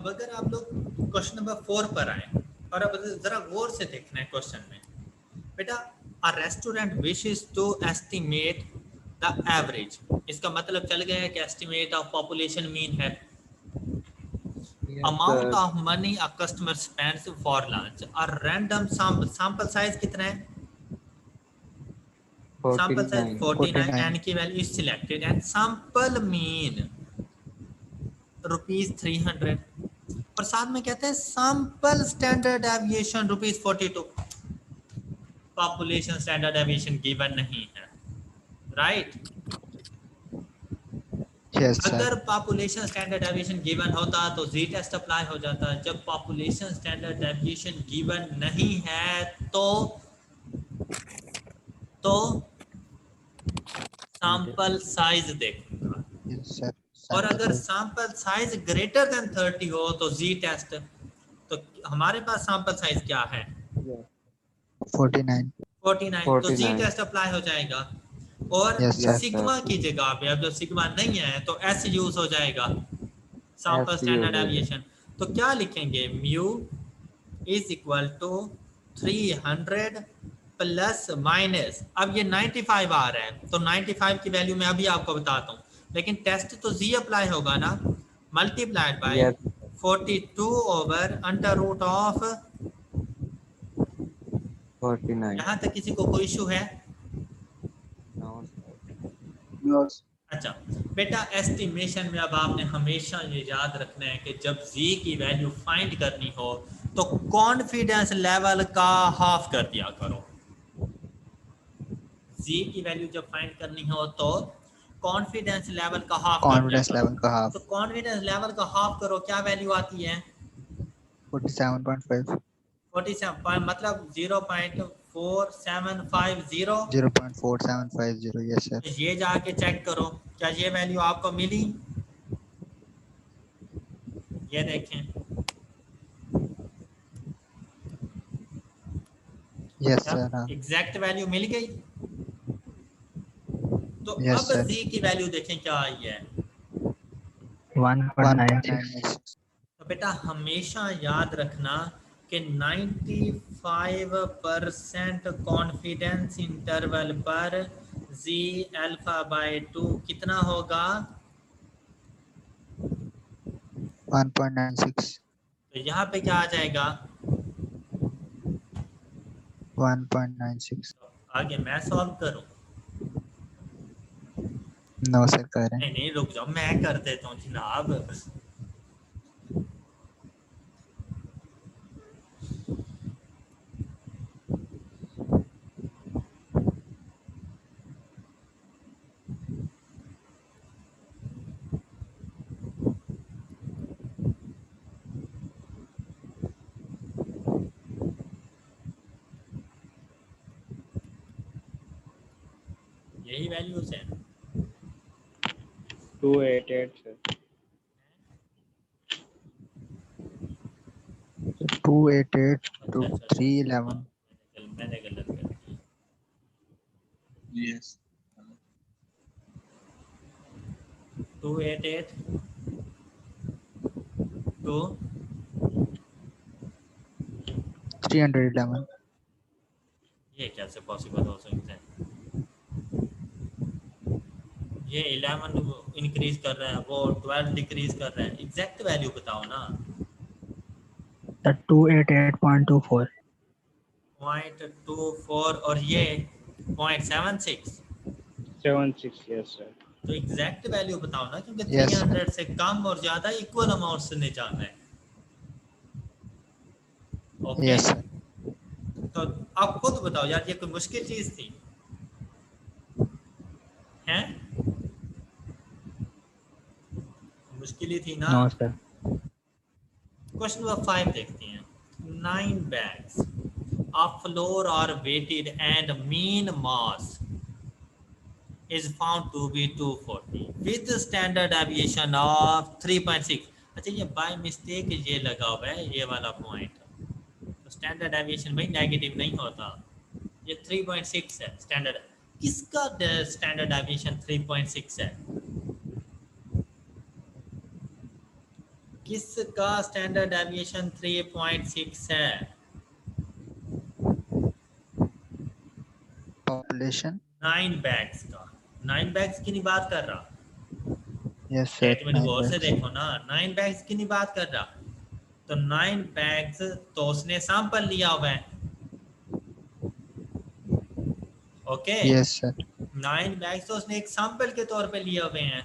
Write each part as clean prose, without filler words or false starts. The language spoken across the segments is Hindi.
अब अगर आप लोग क्वेश्चन नंबर 4 पर आए और अब जरा गौर से देखना है क्वेश्चन में बेटा, a restaurant wishes to estimate the average, इसका मतलब चल गया है कि एस्टिमेट ऑफ पॉपुलेशन मीन है Yes, amount sir. Of money a customer spends for lunch और रैंडम सैंपल साइज कितना है, सैंपल साइज 49. 49 49. एन की value is selected and sample mean rupees 300 और साथ में कहते हैं sample standard deviation rupees 42, population standard deviation given नहीं है, राइट Yes, sir. अगर पॉपुलेशन स्टैंडर्ड एविएशन गिवन होता तो जी टेस्ट अप्लाई हो जाता, जब पॉपुलेशन स्टैंडर्ड एविएशन गिवन नहीं है तो सैंपल साइज देखूंगा Yes, sir. और अगर Sample sample size greater than 30 हो तो जी टेस्ट, तो हमारे पास सैंपल साइज क्या है 49. 49, तो जी 49. टेस्ट अप्लाई हो जाएगा और Yes, sir. Yes, sir. Sigma की जगह पे अब जब सिग्मा नहीं है तो एस यूज हो जाएगा, सैंपल S स्टैंडर्ड use हो एविएशन, तो क्या लिखेंगे mu is equal to 300 plus minus, अब ये 95 आ रहा है तो 95 की वैल्यू मैं अभी आपको बताता हूँ, लेकिन टेस्ट तो जी अप्लाई होगा ना, multiplied by Yes. 42 over under root of, 49. यहाँ तक किसी को कोई इशू है? No, sir. No. अच्छा बेटा, एस्टिमेशन में अब आपने हमेशा ये याद रखना है कि जब z की वैल्यू फाइंड करनी हो तो कॉन्फिडेंस लेवल का हाफ कर दिया करो, z की वैल्यू जब फाइंड करनी हो तो कॉन्फिडेंस लेवल का हाफ कर दिया Confidence करो, level का half. तो कॉन्फिडेंस लेवल का हाफ करो, क्या वैल्यू आती है 47.5. 47, मतलब 0.4750, 0.4750. Yes, sir. ये जाके चेक करो क्या ये वैल्यू आपको मिली, ये देखें Yes, क्या sir. हाँ. एग्जैक्ट वैल्यू मिल गई, तो Yes, अब sir. z की वैल्यू देखें क्या आई है, 1.96. तो बेटा हमेशा याद रखना कि 95% कॉन्फिडेंस इंटरवल पर z अल्फा बाय 2 कितना होगा, 1.96. तो यहाँ पे क्या आ जाएगा, 1.96. तो आगे मैं सॉल्व करूं, No, sir. कह रहे हैं. नहीं नहीं रुक जाओ मैं कर देता हूँ जनाब, यही वैल्यूज है 288, sir. 288 to अच्छा अच्छा 311. मैंने गलत कर दिया, Yes. 288 to 311. ये कैसे पॉसिबल हो सकता है, ये 11 इंक्रीज कर रहा है वो 12 डिक्रीज कर रहा है, एग्जैक्ट वैल्यू बताओ ना, The 288.24. 0.24 और ये 0.76, 76, yes, sir. तो एग्जैक्ट वैल्यू बताओ ना, क्योंकि Yes, sir. 300 से कम और ज्यादा इक्वल अमाउंट से नहीं जाना है, ओके Yes, sir. तो आप खुद बताओ यार, ये कोई मुश्किल चीज थी हैं, मुश्किल ही थी ना। No, sir. क्वेश्चन नंबर 5 देखते हैं, 9 bags of flour are weighted and mean mass is found to be 240 with standard deviation of 3.6, अच्छा ये बाय मिस्टेक ये लगा हुआ है ये वाला पॉइंट, तो स्टैंडर्ड डेविएशन भाई नेगेटिव नहीं होता, ये 3.6 है स्टैंडर्ड, किसका स्टैंडर्ड डेविएशन 3.6 है, किसका स्टैंडर्ड डेविएशन 3.6 है? Population. 9 बैग्स का। 9 बैग्स की नहीं बात कर रहा, Yes, sir. एक मिनट 9 गौर से bags. देखो ना, 9 बैग्स की नहीं बात कर रहा। तो 9 बैग्स तो उसने सैंपल लिया हुआ है, ओके। Yes, sir. 9 बैग्स तो उसने एक सैंपल के तौर पे लिए हुए हैं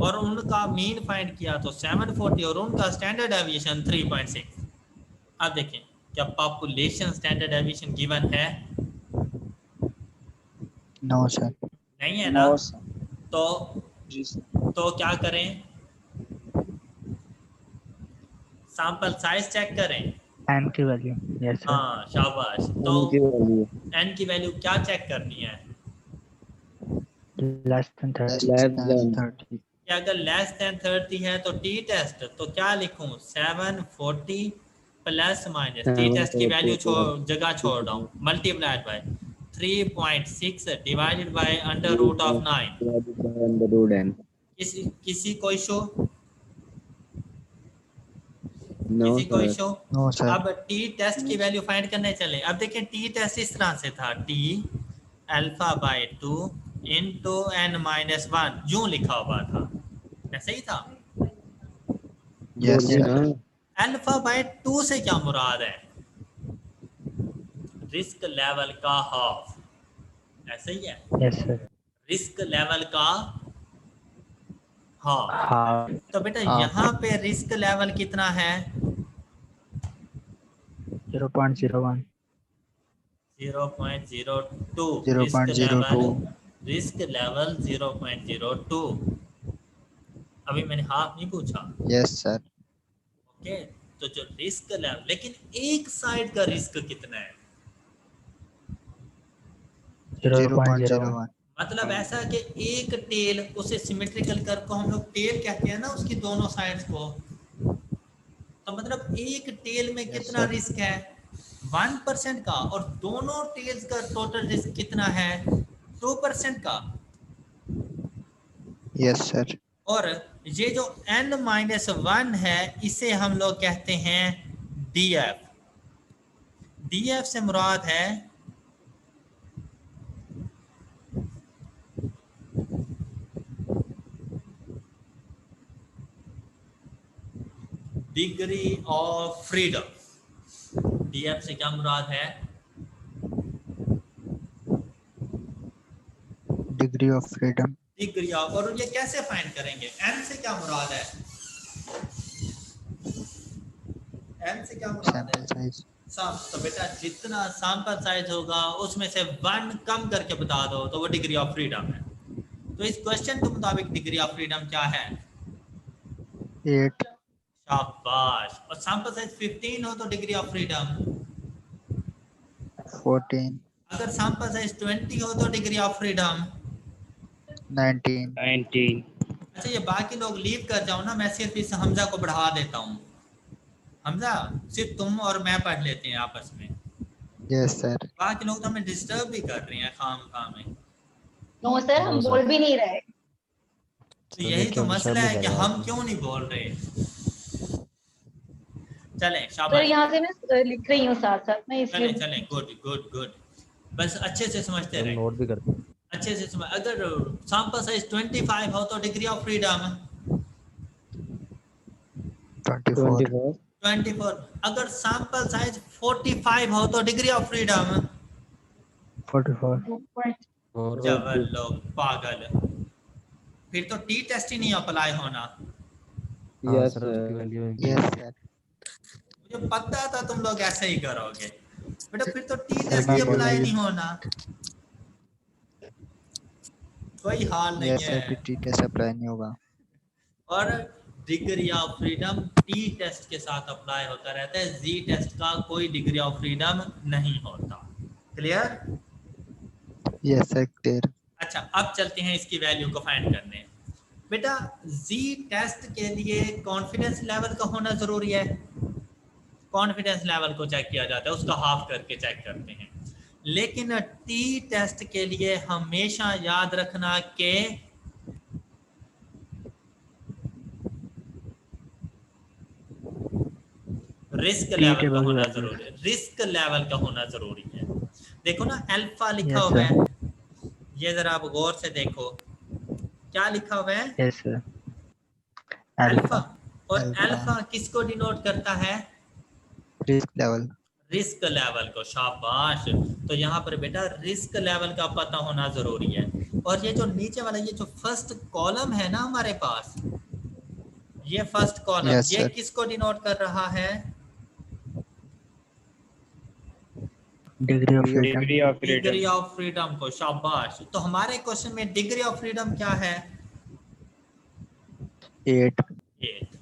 और उनका मीन फाइंड किया तो 740 और उनका स्टैंडर्ड डेविएशन 3.6। अब देखें क्या पॉपुलेशन स्टैंडर्ड डेविएशन गिवन है? No, sir. नहीं है ना। No, sir. तो जी sir. तो क्या करें? सैंपल साइज चेक करें। N की value. Yes, sir. हाँ शाबाश। तो उनकी value n की वैल्यू क्या चेक करनी है Less than 30. less Less than than 30. कि अगर लेस देन 30 है तो टी टेस्ट तो क्या लिखूं? 740 प्लस माइनस टी टेस्ट की वैल्यू जगह छोड़ रहा हूँ, multiplied by 3.6 divided by under root of 9। under root n. किसी को इशू? No किसी को sir. इशू? No, sir. अब टी टेस्ट की वैल्यू फाइंड करने चले। अब देखें टी टेस्ट इस तरह से था, T alpha by 2 into N minus 1 यूं लिखा हुआ था, ऐसा ही था। Yes, बोलिए sir. ना. अल्फा बाय 2 से क्या मुराद है? रिस्क लेवल का हाफ, ऐसा ही है। Yes, sir. रिस्क लेवल का हाफ। Half. तो बेटा Half. यहाँ पे रिस्क लेवल कितना है? 0.01. 0.02। रिस्क 0.02. लेवल 0.02। अभी मैंने हाफ नहीं पूछा, Yes, sir. ओके। तो जो रिस्क लेवल, लेकिन एक साइड का रिस्क कितना है? 0.01. मतलब ऐसा कि एक टेल, उसे सिमेट्रिकल कर्व को हम लोग टेल कहते हैं ना, उसकी दोनों साइड्स को। तो मतलब एक टेल में Yes, कितना sir. रिस्क है? 1% का। और दोनों टेल्स का टोटल रिस्क कितना है? 2% का। Yes, sir. और ये जो n-1 है इसे हम लोग कहते हैं DF। DF से मुराद है डिग्री ऑफ फ्रीडम। DF से क्या मुराद है? Degree of freedom. Degree of. और ये कैसे फाइंड करेंगे? n से क्या मुराद है? n से क्या मुराद है? Sample size. तो बेटा जितना सैंपल साइज होगा उसमें से 1 कम करके बता दो तो वो डिग्री ऑफ फ्रीडम है। तो इस क्वेश्चन के मुताबिक डिग्री ऑफ फ्रीडम क्या है? 8. शाबाश। और सैंपल साइज 15 हो तो डिग्री ऑफ फ्रीडम? 14. अगर सैंपल साइज 20 हो तो डिग्री ऑफ फ्रीडम? 19. 19. अच्छा ये बाकी लोग लीव कर जाओ ना, मैं सिर्फ इस हमजा को बढ़ा देता हूँ। हमजा सिर्फ तुम और मैं पढ़ लेते हैं आपस में, Yes, sir. बाकी लोग तो हमें डिस्टर्ब भी कर रहे हैं खाम खाम में। नो सर, हम बोल भी नहीं रहे। तो यही तो मसला है कि हम क्यों नहीं बोल रहे। चलें सर शाबाश। यहाँ से मैं लिख रही हूँ साथ साथ में, चलें इसलिए चलें, गुड गुड गुड। बस अच्छे से समझते रहें, नोट भी करते हैं। अच्छे से समझ। अगर सैंपल साइज 25 हो तो डिग्री ऑफ फ्रीडम 24. 24. 24। अगर सैंपल साइज 45 हो तो डिग्री ऑफ फ्रीडम 44. और जबल लोग पागल, फिर तो टी टेस्ट ही नहीं अप्लाई होना। Yes सर उसकी sir. Value Yes, sir. मुझे पता था तुम लोग ऐसे ही करोगे बेटा, फिर तो टी सर, टेस्ट मैं ही बोला अप्लाई ही। नहीं होना। कोई हाल नहीं Yes, sir. है। टी टेस्ट अप्लाई नहीं होगा. और degree of freedom T test के साथ अप्लाई होता रहता है, जी टेस्ट का कोई डिग्री ऑफ फ्रीडम नहीं होता। क्लियर? Yes, sir. Clear. अच्छा अब चलते हैं इसकी वैल्यू को फाइंड करने। बेटा जी टेस्ट के लिए कॉन्फिडेंस लेवल का होना जरूरी है। कॉन्फिडेंस लेवल को चेक किया जाता है, उसका हाफ करके चेक करते हैं। लेकिन टी टेस्ट के लिए हमेशा याद रखना कि रिस्क T लेवल का table होना value. जरूरी है, रिस्क लेवल का होना जरूरी है। देखो ना अल्फा लिखा Yes, हुआ sir. है, ये जरा आप गौर से देखो क्या लिखा हुआ है, Yes, sir. अल्फा। Alpha. और Alpha. अल्फा किसको डिनोट करता है, Risk level. रिस्क लेवल को। शाबाश। तो यहाँ पर बेटा रिस्क लेवल का पता होना जरूरी है। और ये जो नीचे वाला ये जो फर्स्ट कॉलम है ना हमारे पास, ये फर्स्ट कॉलम Yes, ये sir. किसको डिनोट कर रहा है, Degree of freedom. Degree of freedom. Degree of freedom को। शाबाश। तो हमारे क्वेश्चन में डिग्री ऑफ फ्रीडम क्या है, 8. 8।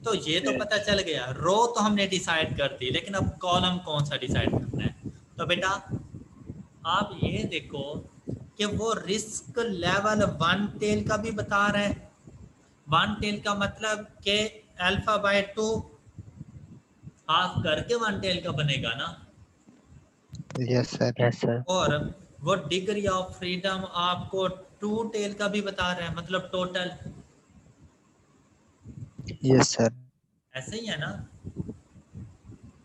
तो ये तो पता चल गया, रो तो हमने डिसाइड कर दी, लेकिन अब कॉलम कौन सा डिसाइड करना है। तो बेटा आप ये देखो कि वो रिस्क लेवल 1 टेल का भी बता रहे हैं। 1 टेल का मतलब कि अल्फा बाय 2 हाफ करके 1 टेल का बनेगा ना। Yes, sir. Yes, sir. और वो डिग्री ऑफ फ्रीडम आपको 2 टेल का भी बता रहे हैं, मतलब टोटल। Yes, sir. ऐसे ही है ना।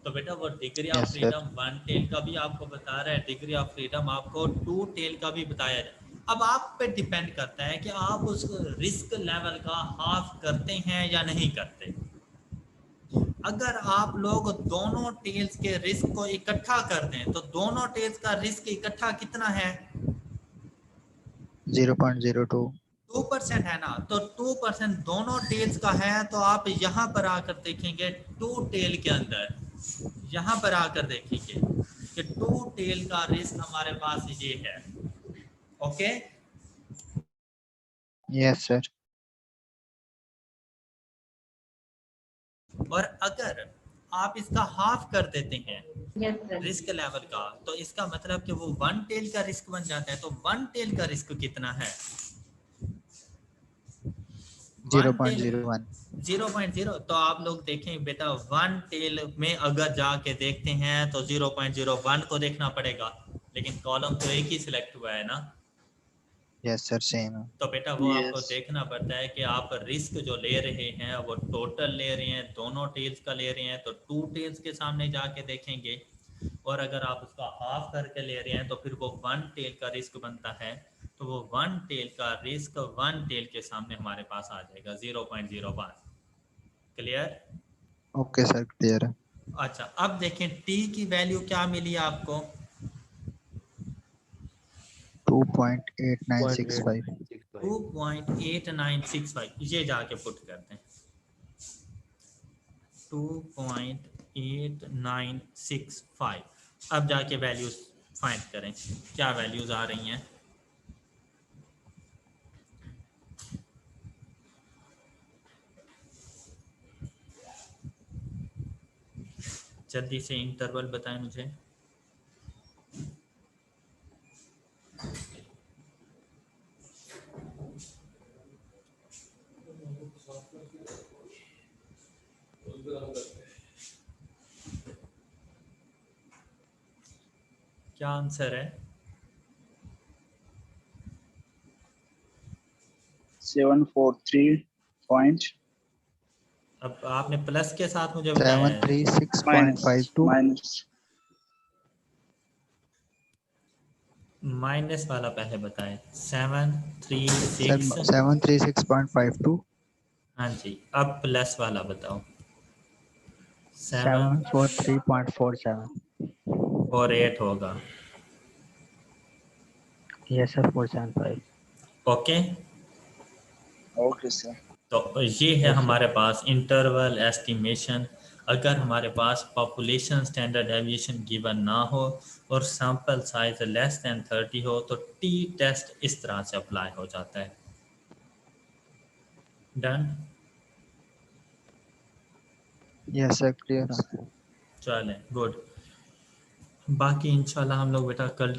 तो बेटा वो degree of Yes, sir. Freedom 1 tail का भी आपको बता रहा है, डिग्री ऑफ फ्रीडम आपको 2 टेल का भी बताया जाए। अब आप पे डिपेंड करता है कि आप उस रिस्क लेवल का हाफ करते हैं या नहीं करते। अगर आप लोग दोनों टेल्स के रिस्क को इकट्ठा कर दें तो दोनों टेल्स का रिस्क इकट्ठा कितना है, 0.02. 2% है ना। तो 2% दोनों टेल्स का है, तो आप यहाँ पर आकर देखेंगे 2 टेल के अंदर, यहाँ पर आकर देखेंगे कि 2 टेल का रिस्क हमारे पास ये है। Okay, Yes, sir. और अगर आप इसका हाफ कर देते हैं Yes, sir. रिस्क लेवल का, तो इसका मतलब कि वो 1 टेल का रिस्क बन जाता है। तो 1 टेल का रिस्क कितना है, 0.01. 0.0। तो आप लोग देखें बेटा 1 टेल में अगर जाके देखते हैं तो 0.01 को देखना पड़ेगा, लेकिन कॉलम तो एक ही सिलेक्ट हुआ है ना। Yes, sir. Same. तो बेटा वो आपको Yes. देखना पड़ता है कि आप रिस्क जो ले रहे हैं वो टोटल ले रहे हैं, दोनों टेल्स का ले रहे हैं, तो 2 टेल्स के सामने जाके देखेंगे। और अगर आप उसका हाफ करके ले रहे हैं तो फिर वो 1 टेल का रिस्क बनता है। तो वो 1 टेल का रिस्क 1 टेल के सामने हमारे पास आ जाएगा 0.01। क्लियर। Okay, sir. Clear. अच्छा, अब देखें टी की वैल्यू क्या मिली आपको, 2.8965. 2.8965। ये जाके पुट करते हैं 2.8965। अब जाके वैल्यूज फाइंड करें, क्या वैल्यूज आ रही हैं। जल्दी से इंटरवल बताएं मुझे। क्या आंसर है, 743 point अब आपने प्लस के साथ मुझे बताया है। 736.52. minus माइनस वाला पहले बताएं। 736। Sir, 736.52. हाँ जी, अब प्लस वाला बताओ। 743.47. 748 होगा। Yes, sir. 475. Okay, okay sir. तो ये है हमारे पास इंटरवल एस्टिमेशन। अगर हमारे पास पॉपुलेशन स्टैंडर्ड डेविएशन गिवन ना हो और सैंपल साइज लेस देन 30 हो तो टी टेस्ट इस तरह से अप्लाई हो जाता है। डन। Yes, sir. Clear. चलें, गुड। बाकी इंशाल्लाह हम लोग बेटा कल